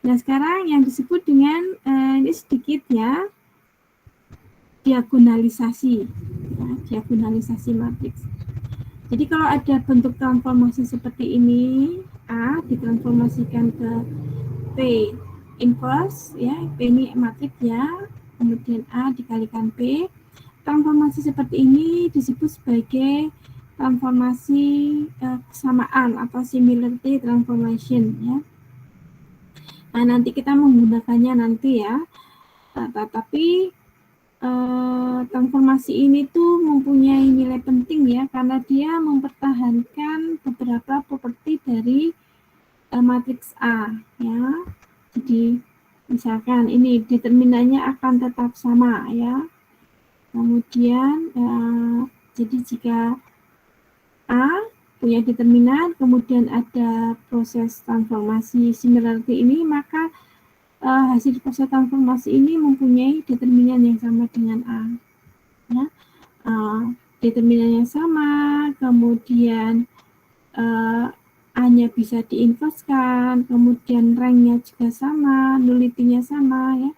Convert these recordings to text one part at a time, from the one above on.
Nah, sekarang yang disebut dengan ini sedikit ya, diagonalisasi. Ya, diagonalisasi matriks. Jadi kalau ada bentuk transformasi seperti ini, A ditransformasikan ke P inverse, ya, P ini matriks ya, kemudian A dikalikan P. Transformasi seperti ini disebut sebagai transformasi kesamaan atau similarity transformation ya. Nah, nanti kita menggunakannya nanti ya. Tetapi transformasi ini tuh mempunyai nilai penting ya, karena dia mempertahankan beberapa properti dari matriks A ya. Jadi misalkan ini determinannya akan tetap sama ya. Kemudian jadi jika A punya determinan, kemudian ada proses transformasi similarity ini, maka hasil proses transformasi ini mempunyai determinan yang sama dengan A. Ya. Determinannya sama, kemudian A-nya bisa diinverskan, kemudian rank-nya juga sama, nullity-nya sama, ya,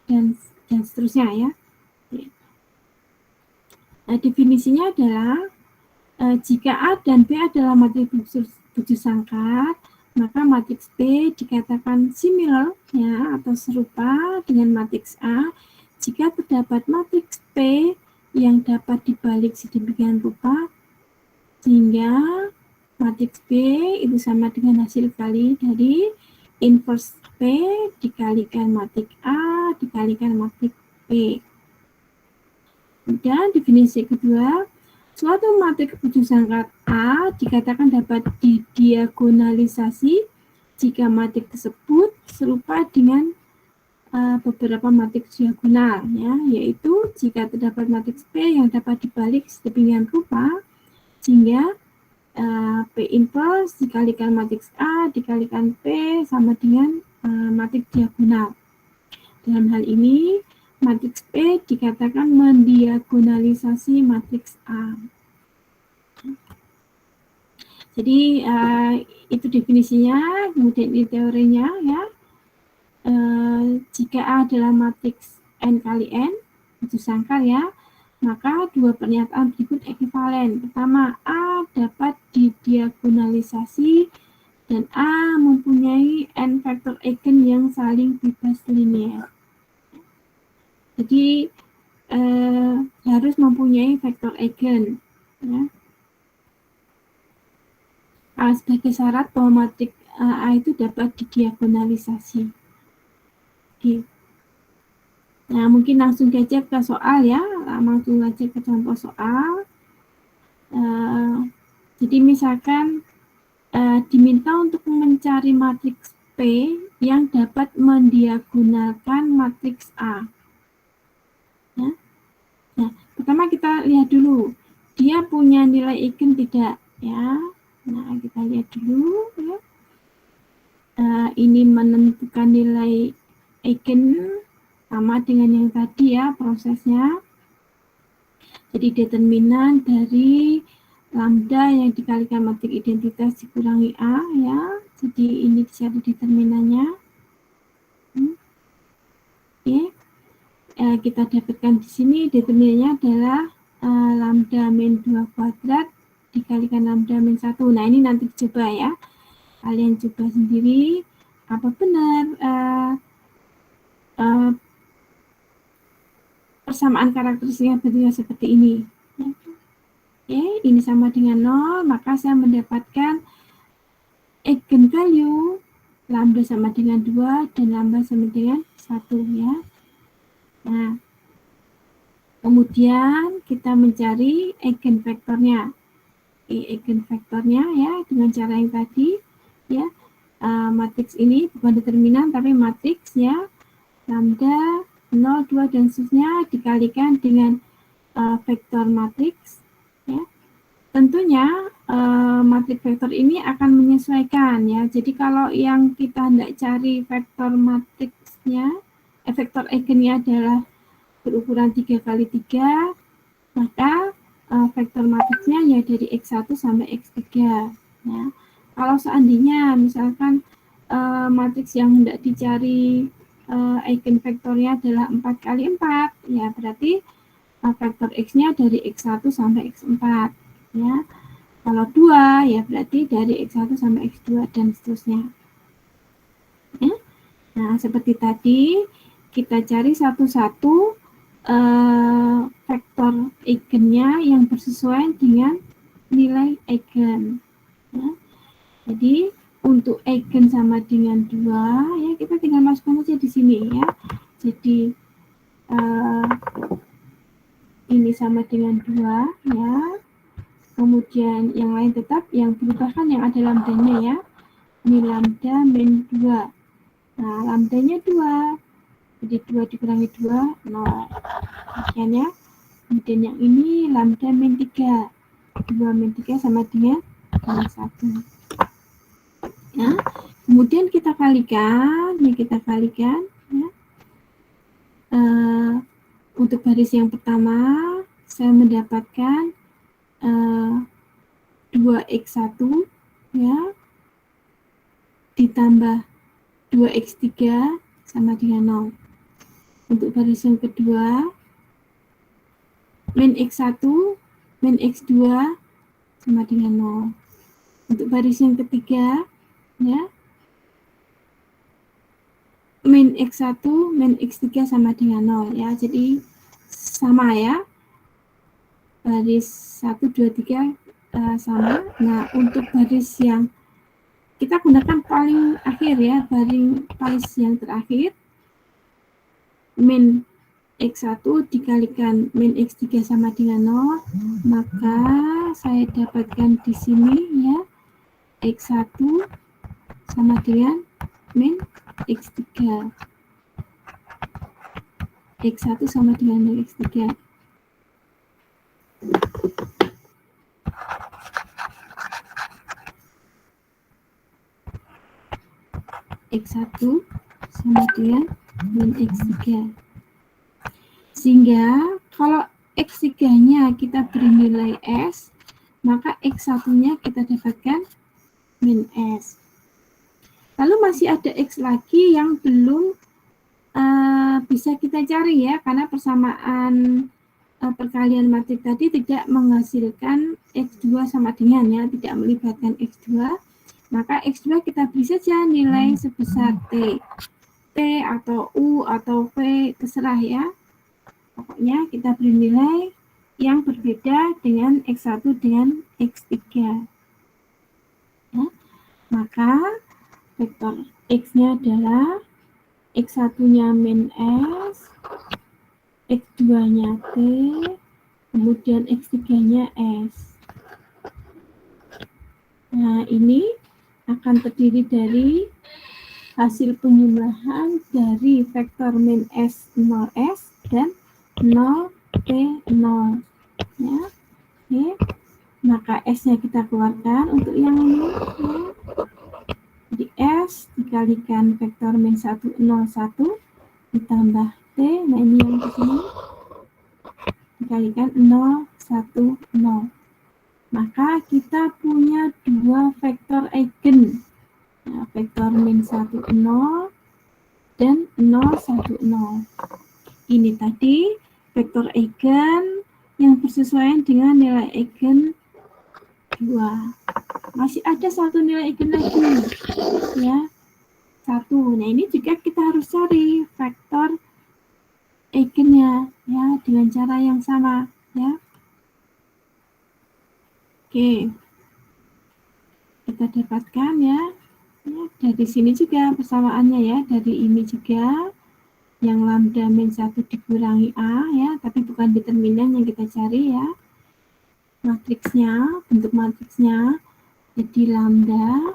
dan seterusnya ya. Nah, definisinya adalah jika A dan B adalah matriks tujuh sangkat, maka matriks B dikatakan similar ya atau serupa dengan matriks A jika terdapat matriks P yang dapat dibalik sedemikian rupa sehingga matriks B itu sama dengan hasil kali dari inverse P dikalikan matriks A dikalikan matriks P. Dan definisi kedua, suatu matriks tujuh sangkat A dikatakan dapat didiagonalisasi jika matriks tersebut serupa dengan beberapa matriks diagonal, ya, yaitu jika terdapat matriks P yang dapat dibalik sedemikian rupa sehingga P inverse dikalikan matriks A dikalikan P sama dengan matriks diagonal. Dalam hal ini, matriks P dikatakan mendiagonalisasi matriks A. Jadi itu definisinya, kemudian ini teorinya ya. Jika A adalah matriks N kali N, tujuh sangkar ya, maka dua pernyataan berikut ekivalen. Pertama, A dapat didiagonalisasi dan A mempunyai N vektor eigen yang saling bebas linear. Jadi harus mempunyai vektor eigen ya. Sebagai syarat bahwa matriks A itu dapat didiagonalisasi. Oke. Nah, mungkin langsung saja ke soal ya, langsung saja ke contoh soal. Jadi misalkan diminta untuk mencari matriks P yang dapat mendiagonalkan matriks A. Ya. Nah, pertama kita lihat dulu, dia punya nilai eigen tidak ya. Nah, kita lihat dulu ya. Ini menentukan nilai eigen sama dengan yang tadi ya prosesnya. Jadi determinan dari lambda yang dikalikan matriks identitas dikurangi A ya. Jadi ini dicari determinannya. Oke. Kita dapatkan di sini determinannya adalah lambda min 2 kuadrat dikalikan lambda min 1. Nah, ini nanti dicoba ya. Kalian coba sendiri apa benar persamaan karakteristiknya bentuknya seperti ini. Oke, ini sama dengan 0, maka saya mendapatkan eigenvalue lambda sama dengan 2 dan lambda sama dengan 1 ya. Nah, kemudian kita mencari eigenvektornya. Eigenvektornya ya dengan cara yang tadi ya. Matriks ini bukan determinan tapi matriks ya. Lambda 0, 2 dan seterusnya dikalikan dengan vektor matriks ya. Tentunya matriks vektor ini akan menyesuaikan ya. Jadi kalau yang kita hendak cari vektor matriksnya, vektor eigennya adalah berukuran 3 kali 3, maka vektor matriksnya ya dari X1 sampai X3 ya. Kalau seandainya misalkan matriks yang hendak dicari eigenvektornya adalah 4 kali 4, ya berarti vektor X-nya dari X1 sampai X4, ya. Kalau 2, ya berarti dari X1 sampai X2 dan seterusnya. Ya. Nah, seperti tadi, kita cari satu-satu vektor eigennya yang bersesuaian dengan nilai eigen. Ya. Jadi, untuk eigen sama dengan 2, ya kita tinggal masukkan aja di sini ya. Jadi, ini sama dengan 2, ya. Kemudian yang lain tetap, yang berubah kan yang ada lambdanya ya. Ini lambda min 2. Nah, lambdanya 2. Jadi 2 dikurangi 2, 0. Demikian ya. Kemudian yang ini lambda min 3. 2 min 3 sama dengan 1. Ya. Kemudian kita kalikan, ya kita kalikan. Ya. Untuk baris yang pertama, saya mendapatkan 2x1 ya ditambah 2x3 sama dengan 0. Untuk baris yang kedua, min x1 min x2 sama dengan 0. Untuk baris yang ketiga, ya, min x1 min x3 sama dengan 0 ya. Jadi sama ya. Baris 1 2 3 sama. Nah, untuk baris yang kita gunakan paling akhir ya, baris yang terakhir, min X1 dikalikan min X3 sama dengan 0, maka saya dapatkan di sini ya, X1 sama dengan min X3. X1 sama dengan min X3. X1 sama dengan min X3. Sehingga kalau X3-nya kita beri nilai S, maka X1-nya kita dapatkan min S. Lalu masih ada X lagi yang belum bisa kita cari ya, karena persamaan perkalian matrik tadi tidak menghasilkan X2 sama dengan ya, tidak melibatkan X2. Maka X2 kita beri saja nilai sebesar T. T atau U atau V, terserah ya. Pokoknya kita beri nilai yang berbeda dengan X1 dengan X3. Ya. Maka vektor X-nya adalah X1-nya min S, X2-nya T, kemudian X3-nya S. Nah, ini akan terdiri dari hasil penjumlahan dari vektor min S 0S dan 0 T0 ya. Oke. Maka S-nya kita keluarkan untuk yang ini ya. Jadi S dikalikan vektor min 1 0 1 ditambah T, nah ini yang di sini dikalikan 0 1 0. Maka kita punya dua vektor eigen. Nah, vektor min 1 0 dan 0 1 0. Ini tadi vektor eigen yang bersesuaian dengan nilai eigen 2. Masih ada satu nilai eigen lagi ya, 1. Nah, ini juga kita harus cari vektor eigennya ya dengan cara yang sama ya. Oke. Kita dapatkan ya. Dari sini juga persamaannya ya, dari ini juga yang lambda min 1 dikurangi A ya, tapi bukan determinan yang kita cari ya. Matriksnya, bentuk matriksnya jadi lambda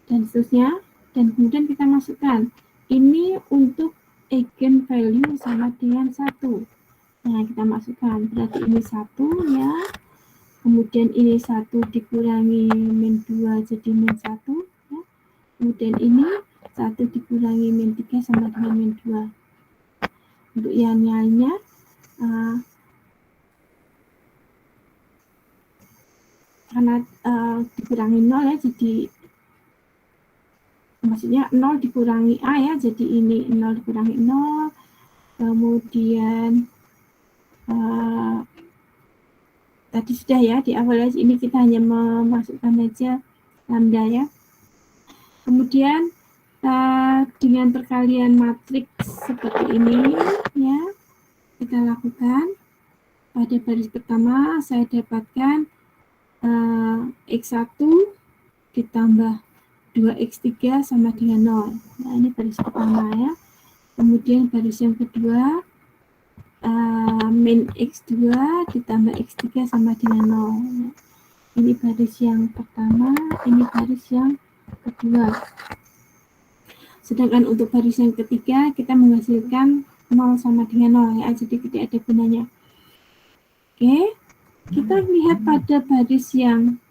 dan seterusnya, dan kemudian kita masukkan ini untuk eigen value sama dengan 1. Nah, kita masukkan berarti ini 1 ya. Kemudian ini 1 dikurangi min 2 jadi min 1 ya. Kemudian ini 1 dikurangi min 3 sama dengan min 2. Untuk yang lainnya karena dikurangi 0 ya, jadi maksudnya 0 dikurangi A ya, jadi ini 0 dikurangi 0, kemudian tadi sudah ya, di awal ini kita hanya memasukkan aja lambda ya. Kemudian dengan perkalian matriks seperti ini ya, kita lakukan. Pada baris pertama saya dapatkan X1 ditambah 2X3 sama dengan 0. Nah, ini baris pertama ya. Kemudian baris yang kedua, min X2 ditambah X3 sama dengan 0. Ini baris yang pertama, ini baris yang kedua. Sedangkan untuk baris yang ketiga, kita menghasilkan 0 sama dengan 0 ya, jadi tidak ada gunanya. Oke, kita lihat pada baris yang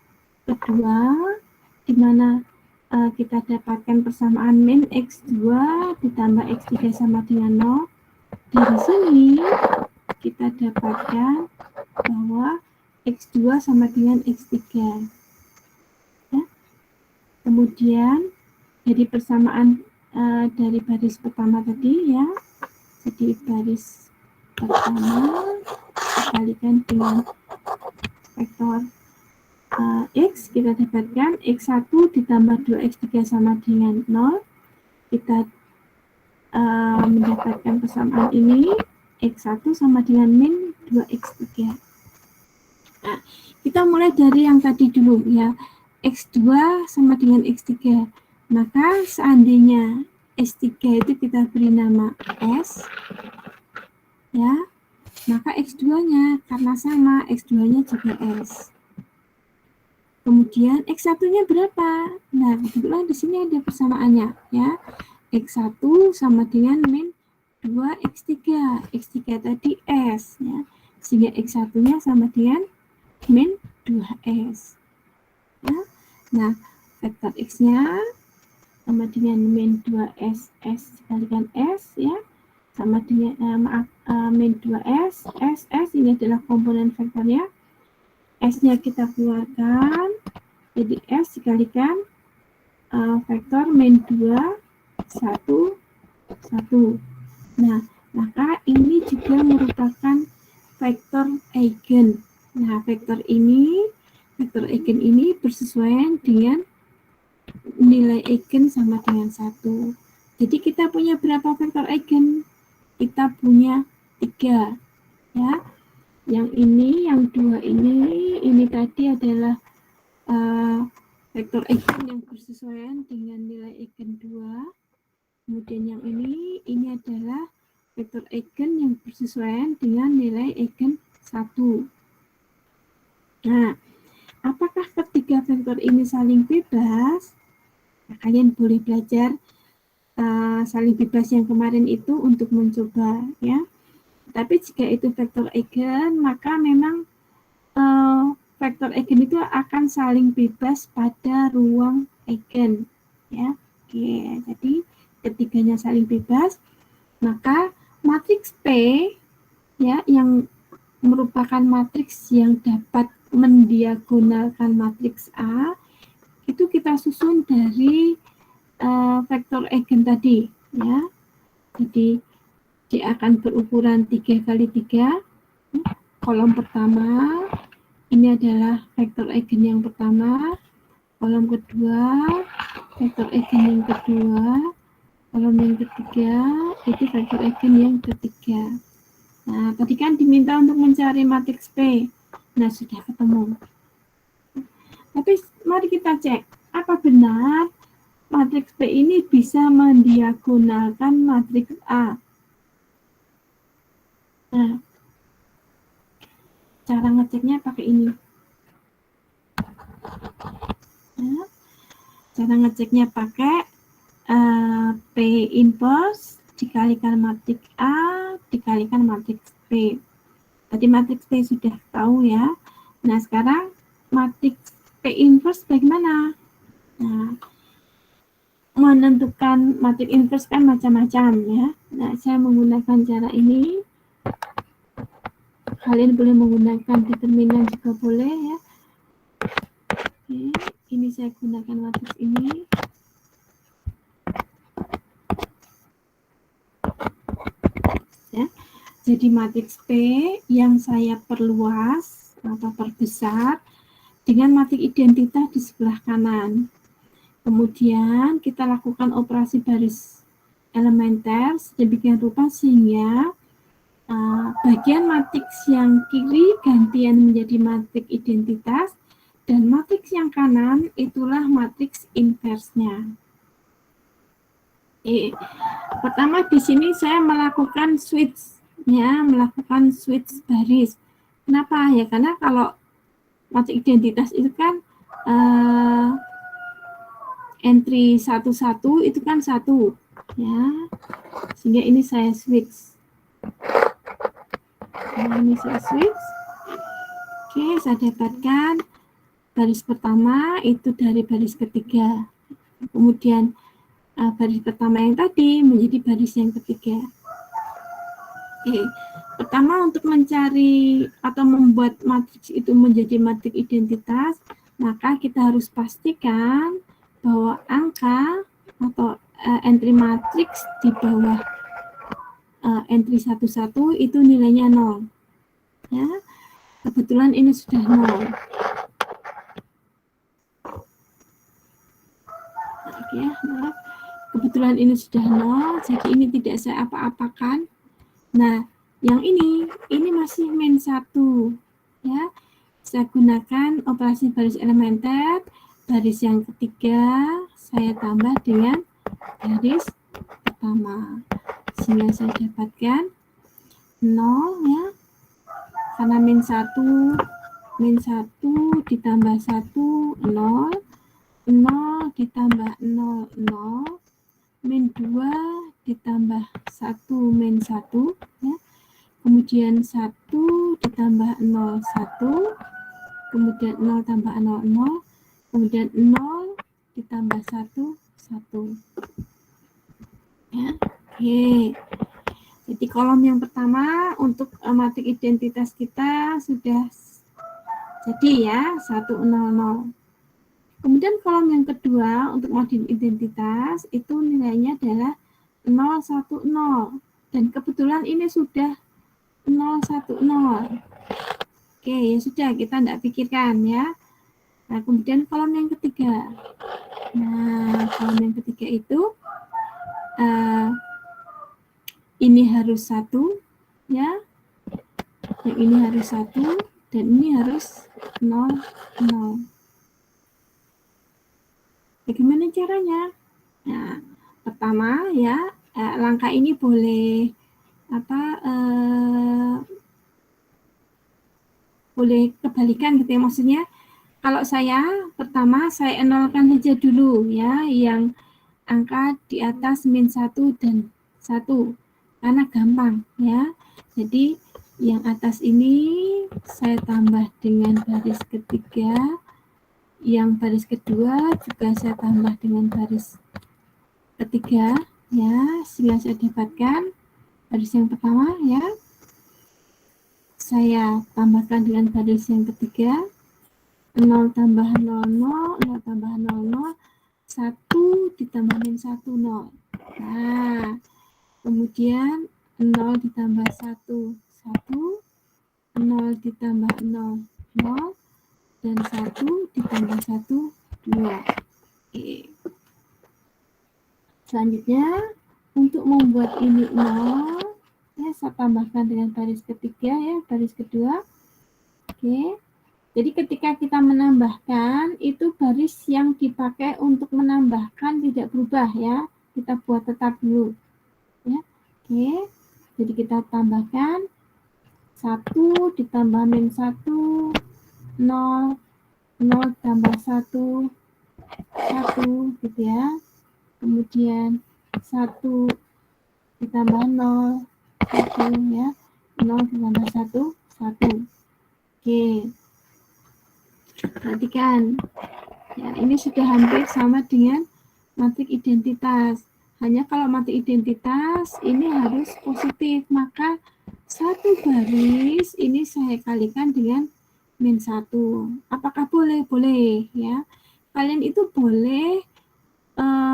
kedua, di mana kita dapatkan persamaan min X2 ditambah X3 sama dengan 0. Dari sini kita dapatkan bahwa X2 sama dengan X3. Ya. Kemudian dari persamaan dari baris pertama tadi ya, jadi baris pertama dikalikan dengan vektor X, kita dapatkan X1 ditambah 2X3 sama dengan 0. Kita mendapatkan persamaan ini, X1 sama dengan min 2X3. Nah, kita mulai dari yang tadi dulu ya, X2 sama dengan X3. Maka seandainya S3 itu kita beri nama S, ya, maka X2-nya karena sama, X2-nya juga S. Kemudian X1-nya berapa? Nah, kebetulan di sini ada persamaannya ya. X1 sama dengan min 2X3. X3 tadi S ya. Sehingga X1-nya sama dengan min 2S. Ya. Nah, vektor X-nya sama dengan min 2S, S dikalikan S ya. Sama dengan min 2S, S ini adalah komponen vektornya. S-nya kita keluarkan, jadi S dikalikan vektor min 2, 1, 1. Nah, maka ini juga merupakan vektor eigen. Nah, vektor eigen ini bersesuaian dengan nilai eigen sama dengan 1. Jadi kita punya berapa vektor eigen? Kita punya 3 ya. Yang ini, yang 2 ini tadi adalah vektor eigen yang bersesuaian dengan nilai eigen 2. Kemudian yang ini adalah vektor eigen yang bersesuaian dengan nilai eigen 1. Nah, apakah ketiga vektor ini saling bebas? Nah, kalian boleh belajar saling bebas yang kemarin itu untuk mencoba ya. Tapi jika itu vektor eigen, maka memang vektor eigen itu akan saling bebas pada ruang eigen ya. Oke, jadi ketiganya saling bebas, maka matriks P ya, yang merupakan matriks yang dapat mendiagonalkan matriks A, itu kita susun dari vektor eigen tadi ya. Jadi dia akan berukuran 3 kali 3. Kolom pertama ini adalah vektor eigen yang pertama, kolom kedua vektor eigen yang kedua, kolom yang ketiga itu vektor eigen yang ketiga. Nah, tadi kan diminta untuk mencari matriks P. Nah, sudah ketemu. Tapi mari kita cek, apa benar matriks P ini bisa mendiagonalkan matriks A? Nah, cara ngeceknya pakai ini. Nah, cara ngeceknya pakai P inverse dikalikan matriks A dikalikan matriks P. Tadi matriks P sudah tahu ya. Nah, sekarang matriks P inverse bagaimana? Nah, menentukan matriks inverse kan macam-macam ya. Nah, saya menggunakan cara ini. Kalian boleh menggunakan determinan juga boleh ya. Oke, ini saya gunakan matriks ini. jadi matriks P yang saya perluas atau perbesar dengan matriks identitas di sebelah kanan. Kemudian kita lakukan operasi baris elementer sedemikian rupa sehingga bagian matriks yang kiri gantian menjadi matriks identitas dan matriks yang kanan itulah matriks inversnya. Pertama di sini saya melakukan switch, ya, melakukan switch baris. Kenapa? Ya karena kalau matriks identitas itu kan entry 11 itu kan 1, ya, sehingga ini saya switch. Nah, ini saya switch. Oke, saya dapatkan baris pertama itu dari baris ketiga. Kemudian baris pertama yang tadi menjadi baris yang ketiga. Oke, pertama untuk mencari atau membuat matriks itu menjadi matriks identitas, maka kita harus pastikan bahwa angka atau entry matriks di bawah entry 11 itu nilainya 0. Ya, kebetulan ini sudah 0. Oke, maaf. Kebetulan ini sudah 0, jadi ini tidak saya apa-apakan. Nah, yang ini masih min 1. Ya, saya gunakan operasi baris elementer. Baris yang ketiga saya tambah dengan baris pertama. Sehingga saya dapatkan 0, ya. Karena min 1 ditambah 1, 0. 0 ditambah 0, 0. Min 2 ditambah 1, min 1. Ya. Kemudian 1 ditambah 0, 1. Kemudian 0 tambah 0, 0. Kemudian 0 ditambah 1, 1. Ya. Oke. Jadi kolom yang pertama untuk matriks identitas kita sudah jadi, ya, 1, 0, 0. Kemudian kolom yang kedua untuk matriks identitas itu nilainya adalah 0, 1, 0. Dan kebetulan ini sudah 0, 1, 0. Oke, ya sudah, kita tidak pikirkan, ya. Nah, kemudian kolom yang ketiga. Nah, kolom yang ketiga itu ini harus 1, ya. Yang ini harus 1 dan ini harus 0, 0. Bagaimana caranya? Nah, pertama, ya, langkah ini boleh boleh kebalikan gitu ya, maksudnya kalau saya pertama saya nolkan saja dulu, ya, yang angka di atas min 1 dan 1 karena gampang, ya. Jadi yang atas ini saya tambah dengan baris ketiga, yang baris kedua juga saya tambah dengan baris ketiga, ya, sehingga saya dapatkan baris yang pertama, ya, saya tambahkan dengan baris yang ketiga, 0 tambah 0, 0, 0 tambah 0, 0, 1 ditambah min 1, 0. Nah, kemudian 0 ditambah 1, 1, 0 ditambah 0, 0, dan 1 ditambah 1, 2. Oke. Selanjutnya, untuk membuat ini 0, ya, saya tambahkan dengan baris ketiga, ya, baris kedua. Oke. Jadi ketika kita menambahkan, itu baris yang dipakai untuk menambahkan tidak berubah, ya. Kita buat tetap dulu. Ya. Oke. Jadi kita tambahkan 1 ditambah min 1, 0, 0 tambah 1, 1, gitu, ya. Kemudian 1 ditambah 0, 1, ya. 0 ditambah 1, 1. Oke. Perhatikan. Ya, ini sudah hampir sama dengan matriks identitas. Hanya kalau matriks identitas ini harus positif, maka satu baris ini saya kalikan dengan min 1. Apakah boleh? Boleh, ya. Kalian itu boleh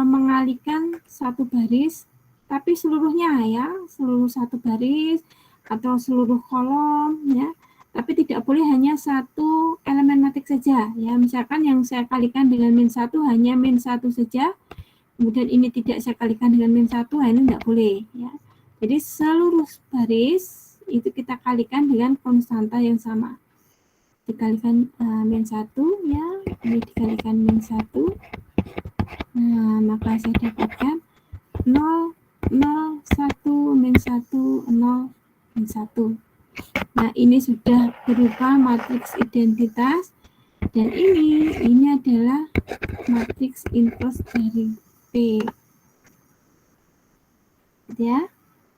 mengalikan satu baris, tapi seluruhnya, ya, seluruh satu baris atau seluruh kolom ya. Tapi tidak boleh hanya satu elemen matriks saja ya. Misalkan yang saya kalikan dengan min 1 hanya min 1 saja. Kemudian ini tidak saya kalikan dengan min 1, ini tidak boleh ya. Jadi seluruh baris itu kita kalikan dengan konstanta yang sama. Dikalikan min 1 ya, ini dikalikan min 1. Nah, maka saya dapatkan 0, 0, 1, min 1, 0, min 1. Nah, ini sudah berupa matriks identitas. Dan ini adalah matriks inverse dari P. Ya.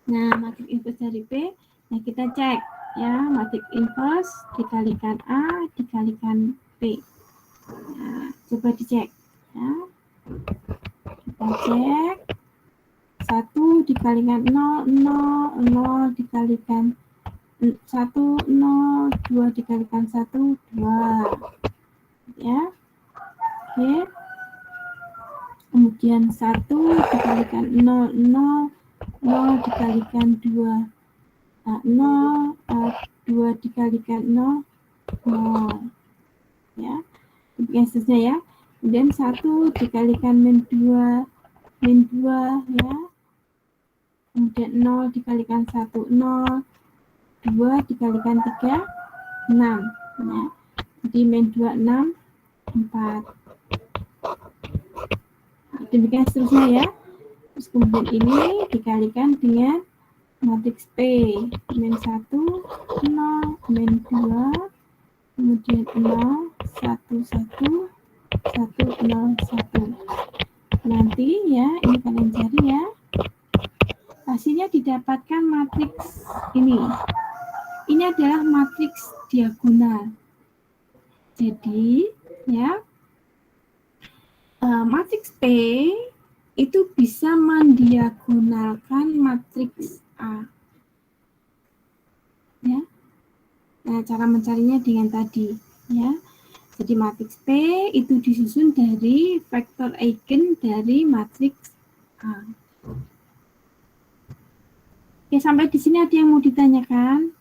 Nah, matriks inverse dari P, nah kita cek ya, matriks inverse dikalikan A dikalikan P. Nah, coba dicek ya. Kita cek 1 dikalikan 0, 0, 0 dikalikan 1, 0, 2 dikalikan 1, 2 ya. Oke. Kemudian 1 dikalikan 0, 0, 0 dikalikan 2, 0, 2 dikalikan 0, 0 ya. Demikian seterusnya ya. Kemudian 1 dikalikan min 2 ya. Kemudian 0 dikalikan 1, 0, 2 dikalikan 3, 6 ya. Jadi min 2, 6, 4. Nah, demikian seterusnya ya. Terus kemudian ini dikalikan dengan matriks P, min 1, 0, min 2, kemudian 0, 1, 1, 1, 0, 1. Nanti ya, ini kalian cari ya. Hasilnya didapatkan matriks ini. Ini adalah matriks diagonal. Jadi, ya, matriks P itu bisa mendiagonalkan matriks A. Ya. Nah, cara mencarinya dengan tadi, ya. Jadi matriks P itu disusun dari vektor eigen dari matriks A. Oke, sampai di sini ada yang mau ditanyakan?